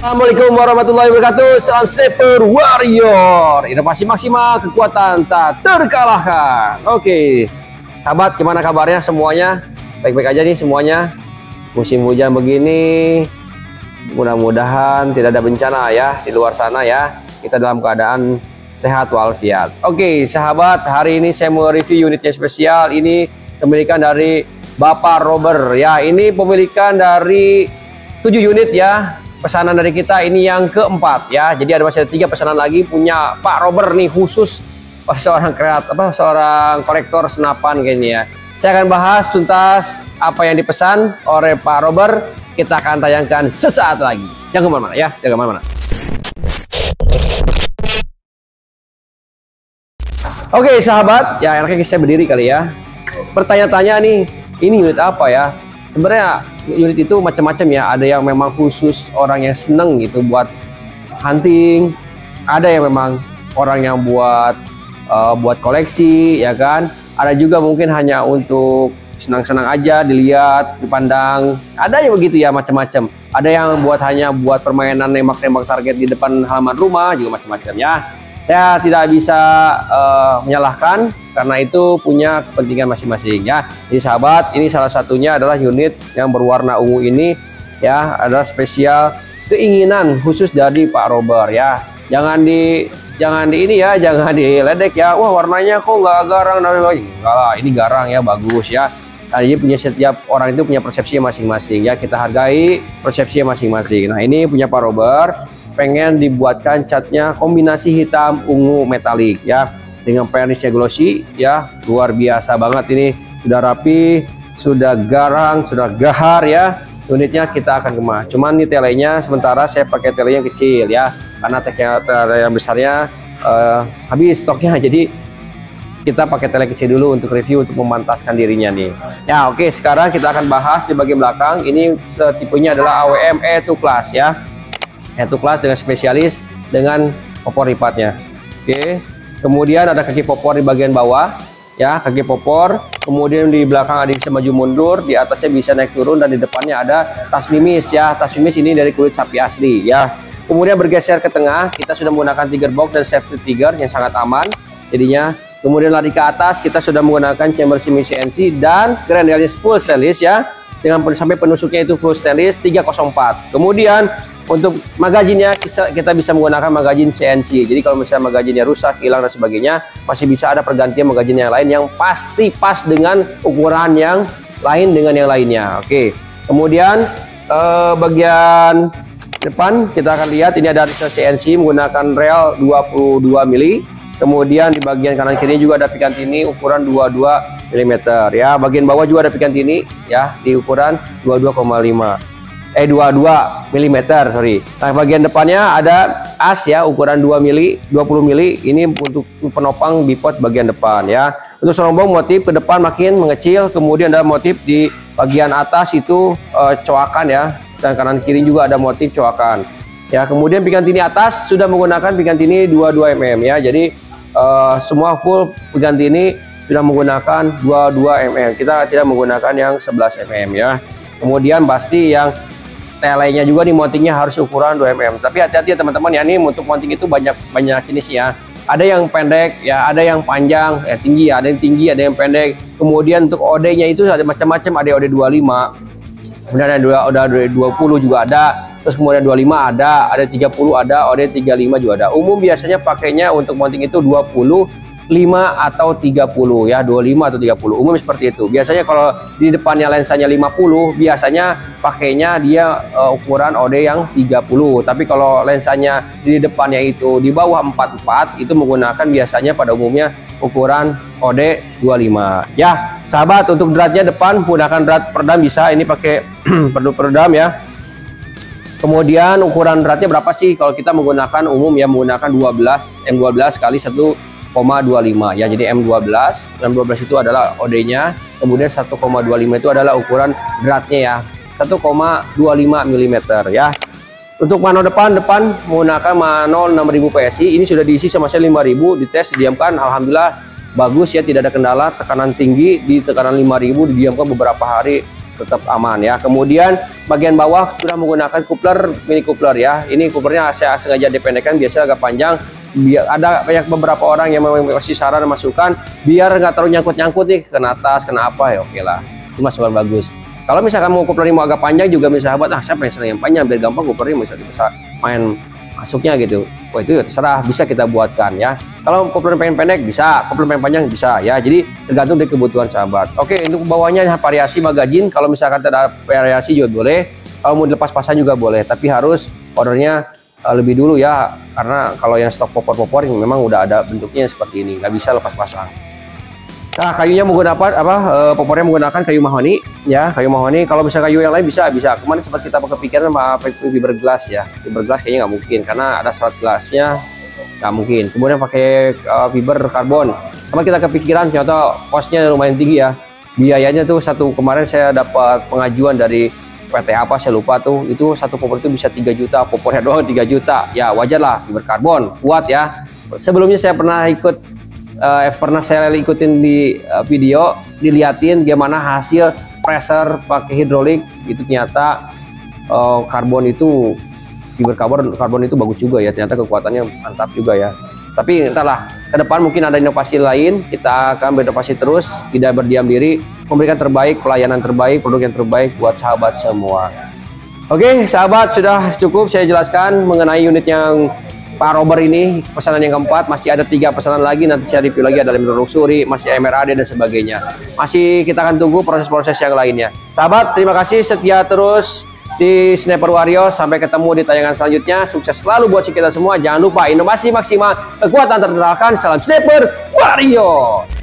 Assalamualaikum warahmatullahi wabarakatuh. Salam Sniper Warrior. Inovasi maksimal, kekuatan tak terkalahkan. Oke, sahabat, gimana kabarnya semuanya? Baik-baik aja nih semuanya. Musim hujan begini, mudah-mudahan tidak ada bencana ya di luar sana ya. Kita dalam keadaan sehat walafiat. Oke, sahabat, hari ini saya mau review unitnya spesial. Ini kepemilikan dari Bapak Robert ya. Ini pemilikan dari 7 unit ya. Pesanan dari kita ini yang keempat ya. Jadi masih ada 3 pesanan lagi punya Pak Robert nih, khusus seorang seorang korektor senapan kayaknya ya. Saya akan bahas tuntas apa yang dipesan oleh Pak Robert. Kita akan tayangkan sesaat lagi. Jangan kemana-mana ya, jangan kemana-mana. Oke sahabat, ya enaknya saya berdiri kali ya. Bertanya-tanya nih, ini unit apa ya? Sebenarnya unit itu macam-macam ya. Ada yang memang khusus orang yang seneng gitu buat hunting. Ada yang memang orang yang buat koleksi ya kan. Ada juga mungkin hanya untuk senang-senang aja dilihat, dipandang. Ada yang begitu ya, macam-macam. Ada yang hanya buat permainan nembak-nembak target di depan halaman rumah, juga macam-macam ya. Saya tidak bisa menyalahkan karena itu punya kepentingan masing-masing ya. Jadi sahabat, ini salah satunya adalah unit yang berwarna ungu ini ya, adalah spesial keinginan khusus dari Pak Robert ya. Jangan di ini ya, jangan diledek ya. Wah, warnanya kok nggak garang, enggak lah, ini garang ya, bagus ya. Nah, jadi punya setiap orang itu punya persepsi masing-masing ya. Kita hargai persepsi masing-masing. Nah, ini punya Pak Robert. Pengen dibuatkan catnya kombinasi hitam ungu metalik ya, dengan varnisnya glossy ya, luar biasa banget ini. Sudah rapi, sudah garang, sudah gahar ya. Unitnya kita akan kemas. Cuman nih telenya sementara saya pakai tele yang kecil ya, karena tele yang besarnya habis stoknya. Jadi kita pakai tele kecil dulu untuk review, untuk memantaskan dirinya nih ya. Oke, sekarang kita akan bahas di bagian belakang. Ini tipenya adalah AWM E2 Class ya. E2 Class dengan spesialis dengan popor lipatnya. Oke, kemudian ada kaki popor di bagian bawah ya, kaki popor. Kemudian di belakang ada bisa maju mundur, di atasnya bisa naik turun, dan di depannya ada tas mimis ya. Tas mimis ini dari kulit sapi asli ya. Kemudian bergeser ke tengah, kita sudah menggunakan trigger box dan safety trigger yang sangat aman jadinya. Kemudian lari ke atas, kita sudah menggunakan chamber semi CNC dan grandelnya full stainless ya, dengan sampai penusuknya itu full stainless 304. Kemudian untuk magazinnya kita bisa menggunakan magazin CNC. Jadi kalau misalnya magazinnya rusak, hilang dan sebagainya, masih bisa ada pergantian magazin yang lain yang pasti pas dengan ukuran yang lain dengan yang lainnya. Oke. Kemudian bagian depan kita akan lihat ini ada CNC menggunakan rel 22 mili. Kemudian di bagian kanan kiri juga ada pikantini ukuran 22 mm ya. Bagian bawah juga ada pikantini ya di ukuran 22 mm, sorry. Nah, bagian depannya ada as ya, ukuran 2 mili, 20 mili. Ini untuk penopang bipod bagian depan ya. Untuk serombong motif ke depan makin mengecil. Kemudian ada motif di bagian atas itu coakan ya, dan kanan kiri juga ada motif coakan ya. Kemudian pikantini atas sudah menggunakan pikantini 22 mm ya. Jadi semua full pikantini sudah menggunakan 22 mm. Kita tidak menggunakan yang 11 mm ya. Kemudian pasti yang telenya juga nih mountingnya harus ukuran 2 mm. Tapi hati-hati ya teman-teman ya, nih untuk mounting itu banyak jenis ya. Ada yang pendek ya, ada yang panjang ya, tinggi, ada yang tinggi, ada yang pendek. Kemudian untuk OD-nya itu ada macam-macam, ada OD 25, kemudian ada 20 juga ada. Terus kemudian 25 ada 30 ada, OD 35 juga ada. Umum biasanya pakainya untuk mounting itu 25 atau 30 ya, 25 atau 30 umum seperti itu. Biasanya kalau di depannya lensanya 50, biasanya pakainya dia ukuran OD yang 30. Tapi kalau lensanya di depannya itu di bawah 44, itu menggunakan biasanya pada umumnya ukuran OD 25 ya. Sahabat, untuk dratnya depan menggunakan drat peredam bisa, ini pakai peredam ya. Kemudian ukuran dratnya berapa sih? Kalau kita menggunakan umum ya, menggunakan 12 kali 1,25 ya. Jadi M12 itu adalah OD-nya. Kemudian 1,25 itu adalah ukuran dratnya ya. 1,25 mm ya. Untuk mano depan menggunakan mano 6000 PSI. Ini sudah diisi sama saya 5000, dites, didiamkan, alhamdulillah bagus ya, tidak ada kendala. Tekanan tinggi di tekanan 5000, didiamkan beberapa hari tetap aman ya. Kemudian bagian bawah sudah menggunakan coupler, mini coupler ya. Ini couplernya saya sengaja dipendekkan, biasanya agak panjang. Biar ada banyak beberapa orang yang memang kasih saran dan masukan biar nggak terlalu nyangkut-nyangkut nih kena atas, kena apa ya, oke lah. Itu masukan bagus. Kalau misalkan mau couplernya mau agak panjang juga bisa sahabat, saya pengen senang yang panjang biar gampang couplernya bisa kita main masuknya gitu. Wah itu ya terserah, bisa kita buatkan ya. Kalau coupler pengen pendek bisa, coupler pengen panjang bisa ya. Jadi tergantung dari kebutuhan sahabat. Oke, untuk bawahnya variasi magazin. Kalau misalkan tidak ada variasi juga boleh. Kalau mau dilepas pasang juga boleh, tapi harus ordernya lebih dulu ya, karena kalau yang stok popor-popor yang memang udah ada bentuknya seperti ini, nggak bisa lepas pasang. Nah, kayunya menggunakan popornya menggunakan kayu mahoni ya, kayu mahoni. Kalau bisa kayu yang lain bisa. Kemarin sempat kita kepikiran sama fiberglass ya, fiberglass kayaknya nggak mungkin karena ada serat gelasnya, nggak mungkin. Kemudian pakai fiber karbon. Sama kita kepikiran contoh costnya lumayan tinggi ya, biayanya tuh kemarin saya dapat pengajuan dari PT apa saya lupa tuh, itu satu popor itu bisa 3 juta, popornya doang 3 juta ya, wajar lah, fiber karbon kuat ya. Sebelumnya saya pernah saya ikutin di video, diliatin gimana hasil pressure pakai hidrolik, itu ternyata karbon itu, fiber karbon itu bagus juga ya, ternyata kekuatannya mantap juga ya. Tapi entahlah, ke depan mungkin ada inovasi lain, kita akan berinovasi terus, tidak berdiam diri, memberikan terbaik, pelayanan terbaik, produk yang terbaik buat sahabat semua. Oke sahabat, sudah cukup saya jelaskan mengenai unit yang Pak Robert ini, pesanan yang keempat. Masih ada 3 pesanan lagi, nanti saya review lagi, ada Lemon Luxury, masih MRAD dan sebagainya. Masih kita akan tunggu proses-proses yang lainnya. Sahabat, terima kasih setia terus di Sniper Warrior. Sampai ketemu di tayangan selanjutnya. Sukses selalu buat kita semua. Jangan lupa inovasi maksimal, kekuatan terterakan. Salam Sniper Warrior.